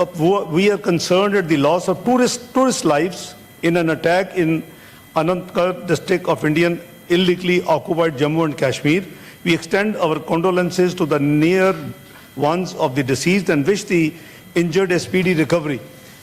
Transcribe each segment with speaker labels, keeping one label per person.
Speaker 1: We are concerned at the loss of tourist lives in an attack in Anantnag district of Indian illegally occupied Jammu and Kashmir. We extend our condolences to the near ones of the deceased and wish the injured a speedy recovery.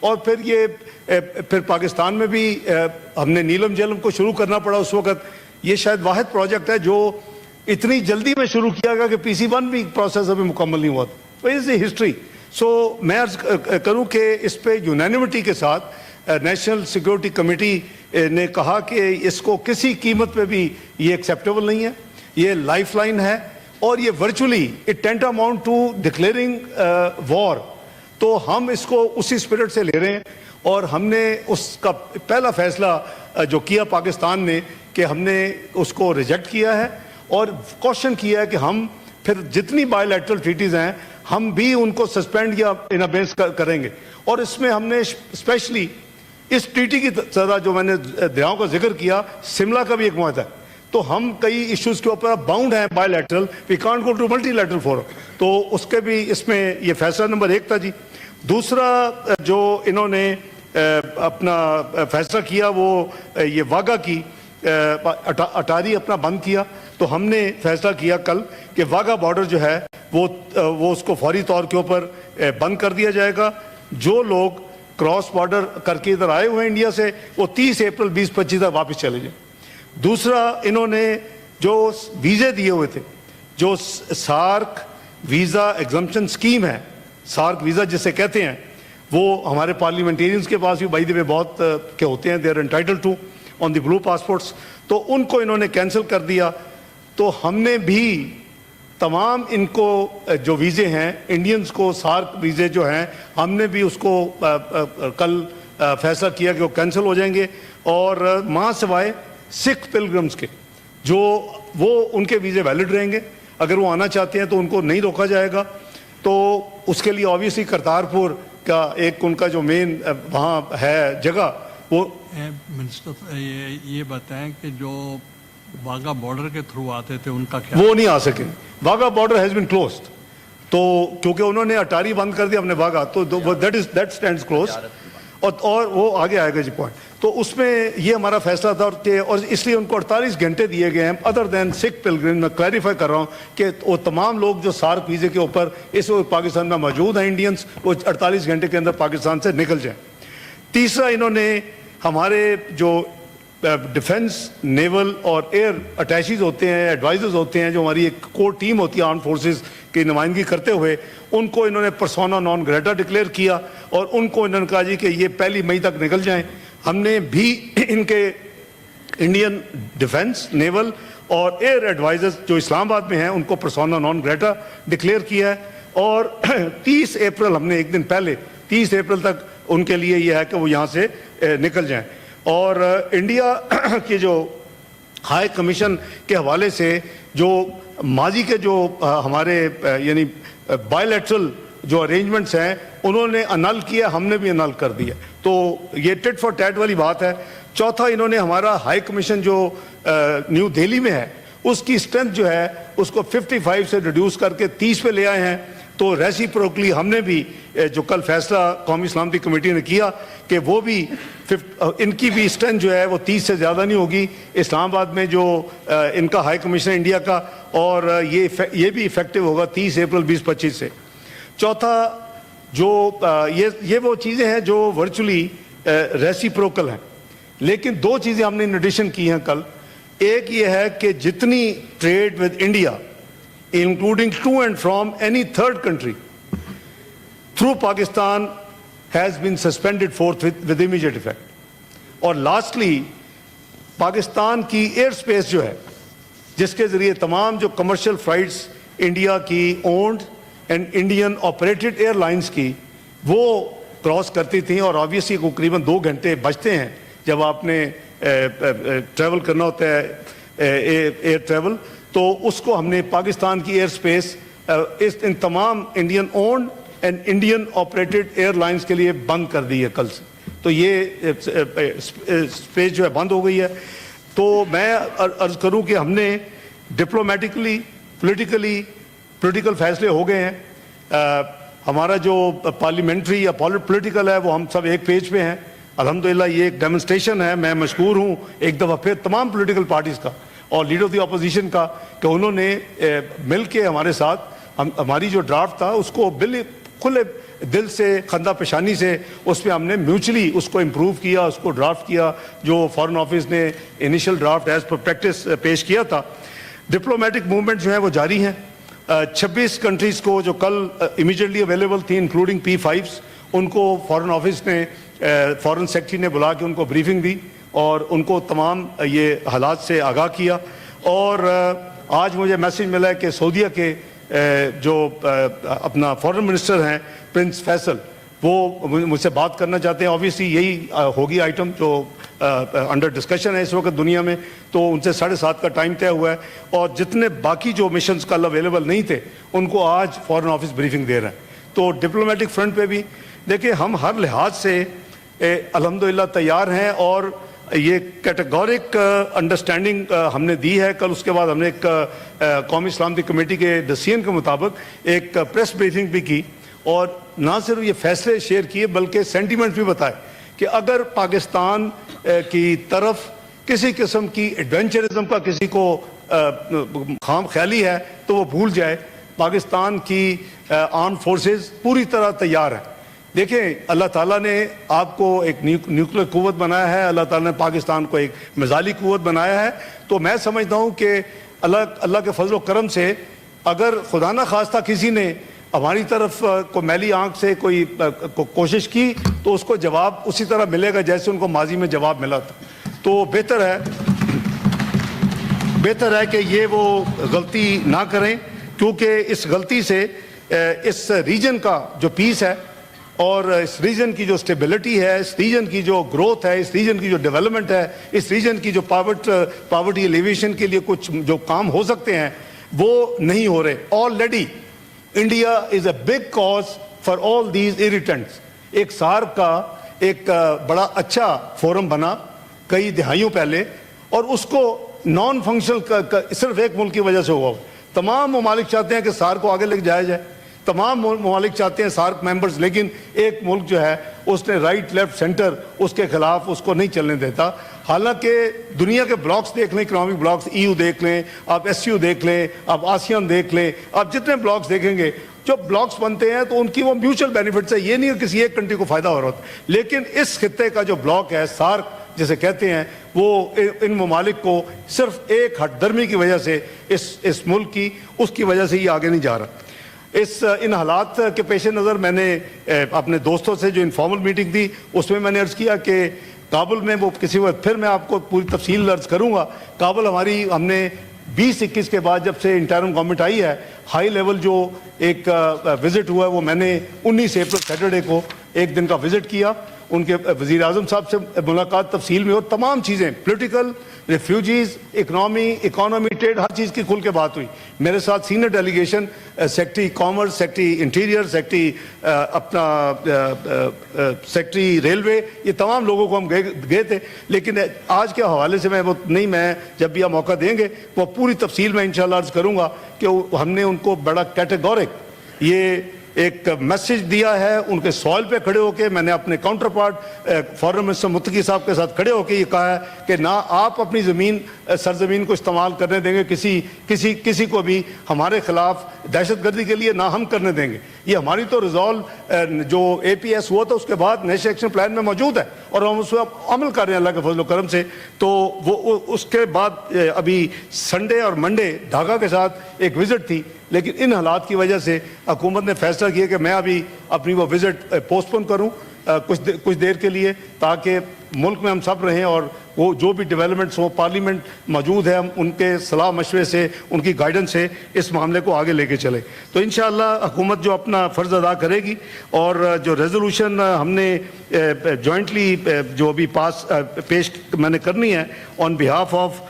Speaker 1: اور پھر پاکستان میں بھی ہم نے نیلم جیلم کو شروع کرنا پڑا اس وقت. یہ شاید واحد پروجیکٹ ہے جو اتنی جلدی میں شروع کیا گیا کہ PC1 بھی پروسیس ابھی مکمل نہیں ہوا تھا. تو از دی ہسٹری. سو میں عرض کروں کہ اس پہ یونینیمٹی کے ساتھ نیشنل سیکیورٹی کمیٹی نے کہا کہ اس کو کسی قیمت پہ بھی یہ ایکسیپٹیبل نہیں ہے, یہ لائف لائن ہے, اور یہ virtually it tantamount to declaring war. تو ہم اس کو اسی اسپرٹ سے لے رہے ہیں, اور ہم نے اس کا پہلا فیصلہ جو کیا پاکستان نے کہ ہم نے اس کو ریجیکٹ کیا ہے اور کوشچن کیا ہے کہ ہم پھر جتنی بائی لیٹرل ٹریٹیز ہیں ہم بھی ان کو سسپینڈ یا ان ابینس کریں گے. اور اس میں ہم نے اسپیشلی اس ٹریٹی کی طرح جو میں نے دریاؤں کا ذکر کیا, شملہ کا بھی ایک معاہدہ ہے, تو ہم کئی ایشوز کے اوپر باؤنڈ ہیں bilateral, we can't go to multilateral forum. تو اس کے بھی اس میں یہ فیصلہ نمبر 1 تھا جی. دوسرا جو انہوں نے اپنا فیصلہ کیا وہ یہ واگا کی اٹاری اپنا بند کیا. تو ہم نے فیصلہ کیا کل کہ واگا بارڈر جو ہے وہ اس کو فوری طور کے اوپر بند کر دیا جائے گا. جو لوگ کراس بارڈر کر کے ادھر آئے ہوئے ہیں انڈیا سے, وہ 30 اپریل 2025 تک واپس چلے جائیں. دوسرا انہوں نے جو ویزے دیے ہوئے تھے, جو سارک ویزا ایگزمپشن اسکیم ہے, سارک ویزا جسے کہتے ہیں, وہ ہمارے پارلیمنٹیرینز کے پاس بھی بائی دی وے بہت کے ہوتے ہیں, they are entitled to on the blue passports, تو ان کو انہوں نے کینسل کر دیا. تو ہم نے بھی تمام ان کو جو ویزے ہیں انڈینز کو, سارک ویزے جو ہیں, ہم نے بھی اس کو کل فیصلہ کیا کہ وہ کینسل ہو جائیں گے. اور ماں سوائے سکھ پلگرمز کے جو وہ ان کے ویزے ویلڈ رہیں گے, اگر وہ آنا چاہتے ہیں تو ان کو نہیں روکا جائے گا. تو اس کے لیے آبویسلی کرتارپور کا ایک ان کا جو مین وہاں ہے جگہ, وہ
Speaker 2: منسٹر یہ بتائیں کہ جو واگا بارڈر کے تھرو آتے تھے ان کا کیا؟
Speaker 1: وہ نہیں آ سکے. واگا بارڈر ہیز بین کلوزڈ, تو کیونکہ انہوں نے اٹاری بند کر دیا ہم نے واگا, تو دیٹ اسٹینڈز کلوز. اور وہ آگے آئے گا جی پوائنٹ. تو اس میں یہ ہمارا فیصلہ تھا, اور اس لیے ان کو 48 گھنٹے دیے گئے ہیں ادر دین سکھ پلگرم. میں کلیریفائی کر رہا ہوں کہ وہ تمام لوگ جو سارک ویزے کے اوپر اس وقت پاکستان میں موجود ہیں انڈینس, وہ 48 گھنٹے کے اندر پاکستان سے نکل جائیں. تیسرا انہوں نے ہمارے جو ڈیفنس, نیول اور ایئر اٹیچیز ہوتے ہیں, ایڈوائزرز ہوتے ہیں, جو ہماری ایک کور ٹیم ہوتی ہے آرم فورسز کی نمائندگی کرتے ہوئے, ان کو انہوں نے پرسونا نان گریٹا ڈکلیئر کیا, اور ان کو انہوں نے کہا جی کہ یہ 1 مئی تک نکل جائیں. ہم نے بھی ان کے انڈین ڈیفنس, نیول اور ایئر ایڈوائزرز جو اسلام آباد میں ہیں ان کو پرسونا نان گریٹا ڈکلیئر کیا ہے. اور 30 اپریل ہم نے ایک دن پہلے 30 اپریل تک ان کے لیے یہ ہے کہ وہ یہاں سے نکل جائیں. اور انڈیا کے جو ہائی کمیشن کے حوالے سے جو ماضی کے جو ہمارے یعنی بائی لیٹرل جو ارینجمنٹس ہیں انہوں نے انل کیا, ہم نے بھی انل کر دیا. تو یہ ٹٹ فار ٹیٹ والی بات ہے. چوتھا انہوں نے ہمارا ہائی کمیشن جو نیو دہلی میں ہے اس کی اسٹرینتھ جو ہے اس کو 55 سے ریڈیوس کر کے 30 پہ لے آئے ہیں. تو ریسیپروکلی ہم نے بھی جو کل فیصلہ قومی سلامتی کمیٹی نے کیا کہ وہ بھی ان کی بھی اسٹرینتھ جو ہے وہ 30 سے زیادہ نہیں ہوگی اسلام آباد میں جو ان کا ہائی کمیشن انڈیا کا, اور یہ بھی افیکٹو ہوگا 30 اپریل 2025 سے. چوتھا جو یہ وہ چیزیں ہیں جو ورچولی ریسیپروکل ہیں, لیکن 2 چیزیں ہم نے ان ایڈیشن کی ہیں کل. ایک یہ ہے کہ جتنی trade with India including to and from any third country through Pakistan has been suspended forthwith with immediate effect. اور lastly پاکستان کی ایئر سپیس جو ہے جس کے ذریعے تمام جو کمرشل فلائٹس انڈیا کی owned and Indian operated airlines کی وہ کراس کرتی تھیں, اور آبویسلی قریباً 2 گھنٹے بچتے ہیں جب آپ نے ٹریول کرنا ہوتا ہے ایئر ٹریول, تو اس کو ہم نے پاکستان کی ایئر سپیس ان تمام Indian owned and Indian operated airlines کے لیے بند کر دی ہے کل سے. تو یہ سپیس جو ہے بند ہو گئی ہے. تو میں عرض کروں کہ ہم نے ڈپلومیٹکلی پولیٹیکل فیصلے ہو گئے ہیں. ہمارا جو پارلیمنٹری یا پولیٹیکل ہے وہ ہم سب ایک پیج پہ ہیں الحمدللہ. یہ ایک ڈیمونسٹریشن ہے. میں مشکور ہوں ایک دفعہ پھر تمام پولیٹیکل پارٹیز کا اور لیڈر آف دی اپوزیشن کا کہ انہوں نے مل کے ہمارے ساتھ ہماری جو ڈرافٹ تھا اس کو کھلے دل سے خندہ پیشانی سے اس پہ ہم نے میوچلی اس کو امپروو کیا, اس کو ڈرافٹ کیا جو فارن آفس نے initial draft as per practice پیش کیا تھا. ڈپلومیٹک موومنٹ جو ہیں وہ جاری ہیں. 26 کنٹریز کو جو کل امیجیٹلی اویلیبل تھی انکلوڈنگ P5s, ان کو فارن آفس نے فارن سیکرٹری نے بلا کے ان کو بریفنگ دی اور ان کو تمام یہ حالات سے آگاہ کیا. اور آج مجھے میسیج ملا ہے کہ سعودیہ کے جو اپنا فارن منسٹر ہیں پرنس فیصل, وہ مجھ سے بات کرنا چاہتے ہیں. آبویسلی یہی ہوگی آئٹم جو انڈر ڈسکشن ہے اس وقت دنیا میں, تو ان سے 7:30 کا ٹائم طے ہوا ہے. اور جتنے باقی جو مشنز کل اویلیبل نہیں تھے ان کو آج فارن آفس بریفنگ دے رہے ہیں. تو ڈپلومیٹک فرنٹ پہ بھی دیکھیں ہم ہر لحاظ سے الحمدللہ تیار ہیں, اور یہ کیٹیگورک انڈرسٹینڈنگ ہم نے دی ہے. کل اس کے بعد ہم نے ایک قومی سلامتی کمیٹی کے ڈسیژن کے مطابق ایک پریس بریفنگ بھی کی, اور نہ صرف یہ فیصلے شیئر کیے بلکہ سینٹیمنٹ بھی بتائے کہ اگر پاکستان کی طرف کسی قسم کی ایڈونچرزم کا کسی کو خام خیالی ہے تو وہ بھول جائے. پاکستان کی آرم فورسز پوری طرح تیار ہیں. دیکھیں اللہ تعالیٰ نے آپ کو ایک نیوکلیر قوت بنایا ہے, اللہ تعالیٰ نے پاکستان کو ایک میزائلی قوت بنایا ہے. تو میں سمجھتا ہوں کہ اللہ کے فضل و کرم سے اگر خدا نہ خواستہ کسی نے ہماری طرف کو میلی آنکھ سے کوئی کوشش کی تو اس کو جواب اسی طرح ملے گا جیسے ان کو ماضی میں جواب ملا تھا. تو بہتر ہے کہ یہ وہ غلطی نہ کریں, کیونکہ اس غلطی سے اس ریجن کا جو پیس ہے اور اس ریجن کی جو سٹیبلٹی ہے, اس ریجن کی جو گروتھ ہے, اس ریجن کی جو ڈیولپمنٹ ہے, اس ریجن کی جو پاورٹی ایلیویشن کے لیے کچھ جو کام ہو سکتے ہیں وہ نہیں ہو رہے. Already India is a big cause for all these irritants. ایک سارک کا ایک بڑا اچھا فورم بنا کئی دہائیوں پہلے, اور اس کو نان فنکشنل صرف ایک ملک کی وجہ سے ہوا. تمام ممالک چاہتے ہیں کہ سارک کو آگے لے جایا جائے, تمام ممالک چاہتے ہیں سارک ممبرز, لیکن ایک ملک جو ہے اس نے رائٹ لیفٹ سینٹر اس کے خلاف اس کو نہیں چلنے دیتا. حالانکہ دنیا کے بلاکس دیکھ لیں, اکنامک بلاکس, EU دیکھ لیں, آپ SCO دیکھ لیں, آپ آسیان دیکھ لیں, آپ جتنے بلاکس دیکھیں گے جو بلاکس بنتے ہیں تو ان کی وہ میوچل بینیفٹس ہے. یہ نہیں کہ کسی ایک کنٹری کو فائدہ ہو رہا ہوتا, لیکن اس خطے کا جو بلاک ہے سارک جسے کہتے ہیں, وہ ان ممالک کو صرف ایک ہٹ درمی کی وجہ سے اس ملک کی اس کی وجہ سے یہ آگے نہیں جا رہا. ان حالات کے پیش نظر میں نے اپنے دوستوں سے جو انفارمل میٹنگ تھی اس میں نے عرض کیا کہ کابل میں وہ کسی وقت پھر میں آپ کو پوری تفصیل عرض کروں گا. کابل ہم نے 2021 کے بعد جب سے انٹرم گورنمنٹ آئی ہے ہائی لیول جو ایک وزٹ ہوا ہے وہ میں نے 19 اپریل سیٹرڈے کو ایک دن کا وزٹ کیا. ان کے وزیر اعظم صاحب سے ملاقات تفصیل میں, اور تمام چیزیں پولیٹیکل, ریفیوجیز, اکانومی, ٹریڈ, ہر چیز کی کھل کے بات ہوئی. میرے ساتھ senior delegation secretary commerce, secretary interior, secretary secretary railway, یہ تمام لوگوں کو ہم گئے تھے. لیکن آج کے حوالے سے میں جب بھی آپ موقع دیں گے وہ پوری تفصیل میں انشاءاللہ عرض کروں گا کہ ہم نے ان کو بڑا کیٹیگورک یہ ایک میسج دیا ہے. ان کے سوال پہ کھڑے ہو کے میں نے اپنے کاؤنٹر پارٹ فارن منسٹر متقی صاحب کے ساتھ کھڑے ہو کے یہ کہا ہے کہ نہ آپ اپنی سرزمین کو استعمال کرنے دیں گے کسی کو بھی ہمارے خلاف دہشت گردی کے لیے, نہ ہم کرنے دیں گے. یہ ہماری تو ریزالو جو APS ہوا تھا اس کے بعد نیشنل ایکشن پلان میں موجود ہے اور ہم اس پہ عمل کر رہے ہیں اللہ کے فضل و کرم سے. تو وہ اس کے بعد ابھی سنڈے اور منڈے ڈھاکہ کے ساتھ ایک وزٹ تھی, لیکن ان حالات کی وجہ سے حکومت نے فیصلہ کیا کہ میں ابھی اپنی وہ وزٹ پوسٹ پون کروں کچھ دیر کے لیے, تاکہ ملک میں ہم سب رہیں اور وہ جو بھی ڈیولپمنٹس ہو پارلیمنٹ موجود ہے, ہم ان کے صلاح مشورے سے ان کی گائیڈنس سے اس معاملے کو آگے لے کے چلیں. تو انشاءاللہ حکومت جو اپنا فرض ادا کرے گی, اور جو ریزولوشن ہم نے جوائنٹلی جو ابھی پیش میں نے کرنی ہے on behalf of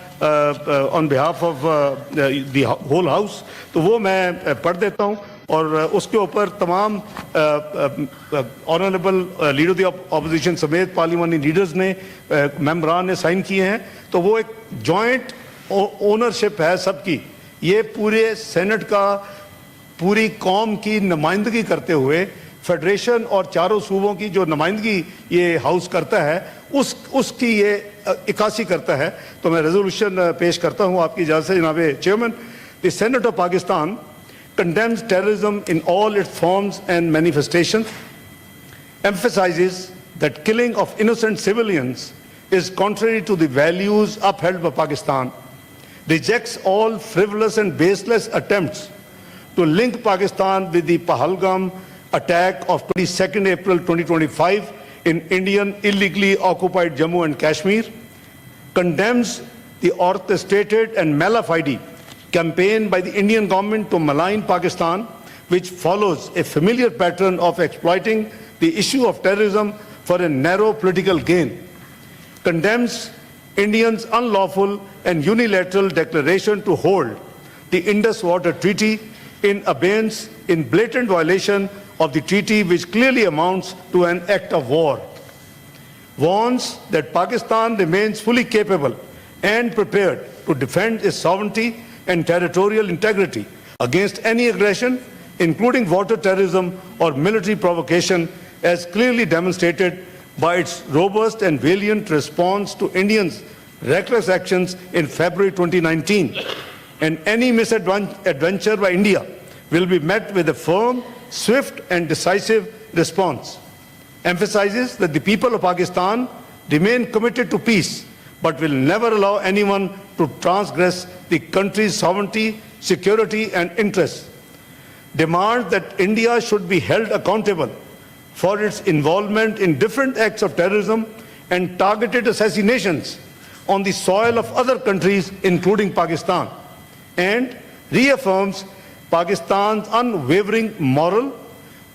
Speaker 1: the whole house, تو وہ میں پڑھ دیتا ہوں. اور اس کے اوپر تمام آنریبل لیڈر دی اپوزیشن سمیت پارلیمانی لیڈرز نے ممبران نے سائن کیے ہیں. تو وہ ایک جوائنٹ اونرشپ ہے سب کی. یہ پورے سینٹ کا پوری قوم کی نمائندگی کرتے ہوئے فیڈریشن اور چاروں صوبوں کی جو نمائندگی یہ ہاؤس کرتا ہے اس کی یہ عکاسی کرتا ہے. تو میں ریزولوشن پیش کرتا ہوں آپ کی اجازت سے جناب chairman. The Senate of Pakistan condemns terrorism in all its forms and manifestations, emphasizes that killing of innocent civilians is contrary to the values upheld by Pakistan, rejects all frivolous and baseless attempts to link Pakistan with the Pahalgam attack of 22nd April 2025 in Indian illegally occupied Jammu and Kashmir, condemns the orchestrated and mala fide campaign by the Indian government to malign Pakistan, which follows a familiar pattern of exploiting the issue of terrorism for a narrow political gain, condemns India's unlawful and unilateral declaration to hold the Indus Water Treaty in abeyance in blatant violation of the treaty, which clearly amounts to an act of war, warns that Pakistan remains fully capable and prepared to defend its sovereignty and territorial integrity against any aggression, including water terrorism or military provocation, as clearly demonstrated by its robust and valiant response to Indians' reckless actions in February 2019. And any misadventure by India will be met with a firm, swift and decisive response. Emphasizes that the people of Pakistan remain committed to peace, but will never allow anyone to transgress the country's sovereignty, security and interests. Demands that India should be held accountable for its involvement in different acts of terrorism and targeted assassinations on the soil of other countries, including Pakistan, and reaffirms Pakistan's unwavering moral,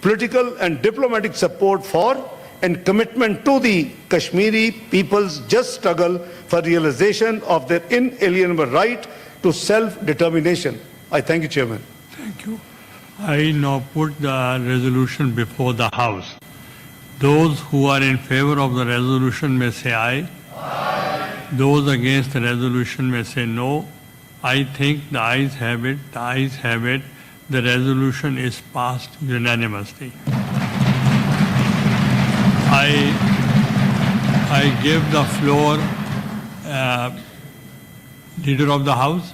Speaker 1: political and diplomatic support for and commitment to the Kashmiri people's just struggle for realization of their inalienable right to self-determination. I thank you, Chairman.
Speaker 2: Thank you. I now put the resolution before the House. Those who are in favor of the resolution may say aye. Aye. Those against the resolution may say no. I think the ayes have it. The ayes have it. The resolution is passed unanimously. I give the floor Leader of the House.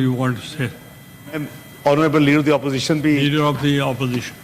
Speaker 2: you want to say?
Speaker 1: Honorable Leader of the Opposition,
Speaker 2: Leader of the Opposition.